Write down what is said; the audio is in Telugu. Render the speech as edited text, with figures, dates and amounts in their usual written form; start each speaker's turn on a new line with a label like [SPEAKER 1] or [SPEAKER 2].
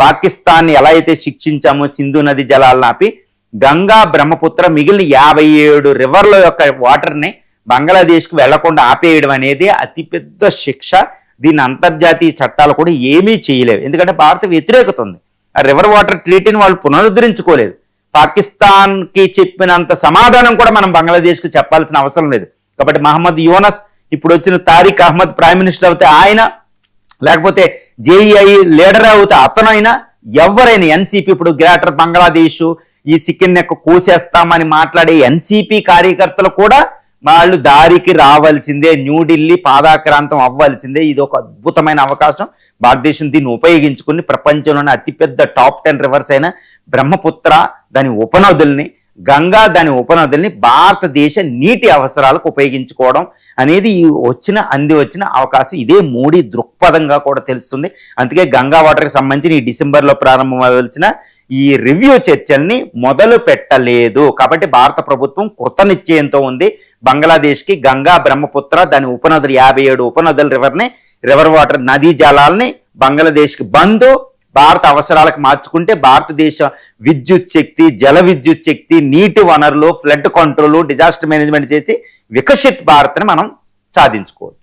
[SPEAKER 1] పాకిస్తాన్ ఎలా అయితే శిక్షించామో సింధు నది జలాలను ఆపి, గంగా బ్రహ్మపుత్ర మిగిలిన 57 రివర్ల యొక్క వాటర్ని బంగ్లాదేశ్కి వెళ్లకుండా ఆపేయడం అనేది అతిపెద్ద శిక్ష. దీన్ని అంతర్జాతీయ చట్టాలు కూడా ఏమీ చేయలేవు, ఎందుకంటే భారత వ్యతిరేకత ఉంది. ఆ రివర్ వాటర్ ట్రీటీని వాళ్ళు పునరుద్ధరించుకోలేదు. పాకిస్తాన్కి చెప్పినంత సమాధానం కూడా మనం బంగ్లాదేశ్కి చెప్పాల్సిన అవసరం లేదు. కాబట్టి మహమ్మద్ యూనస్, ఇప్పుడు వచ్చిన తారిక్ అహ్మద్ ప్రైమ్ మినిస్టర్ అవుతే ఆయన, లేకపోతే జేఈఐ లీడర్ అవుతే అతనైనా, ఎవరైనా ఎన్సీపీ, ఇప్పుడు గ్రేటర్ బంగ్లాదేశ్ ఈ సిక్కిం నెక్క కూసేస్తామని మాట్లాడే ఎన్సీపీ కార్యకర్తలు కూడా వాళ్ళు దారికి రావాల్సిందే, న్యూఢిల్లీ పాదాక్రాంతం అవ్వాల్సిందే. ఇది ఒక అద్భుతమైన అవకాశం. భారతదేశం దీన్ని ఉపయోగించుకుని ప్రపంచంలోని అతిపెద్ద టాప్ 10 రివర్స్ అయిన బ్రహ్మపుత్ర, దాని ఉపనదుల్ని, గంగా దాని ఉపనదుల్ని భారతదేశ నీటి అవసరాలకు ఉపయోగించుకోవడం అనేది అంది వచ్చిన అవకాశం. ఇదే మోడీ దృక్పథంగా కూడా తెలుస్తుంది. అందుకే గంగా వాటర్కి సంబంధించిన ఈ డిసెంబర్లో ప్రారంభమవలసిన ఈ రివ్యూ చర్చల్ని మొదలు పెట్టలేదు. కాబట్టి భారత ప్రభుత్వం కృతనిశ్చయంతో ఉంది. బంగ్లాదేశ్కి గంగా బ్రహ్మపుత్ర దాని ఉపనదులు 57 ఉపనదుల రివర్ వాటర్ నదీ జలాల్ని బంగ్లాదేశ్కి బంద్, భారత అవసరాలకు మార్చుకుంటే భారతదేశ విద్యుత్ శక్తి, జల విద్యుత్ శక్తి, నీటి వనరులు, ఫ్లడ్ కంట్రోల్, డిజాస్టర్ మేనేజ్మెంట్ చేసి వికసిత్ భారత్ని మనం సాధించుకోవచ్చు.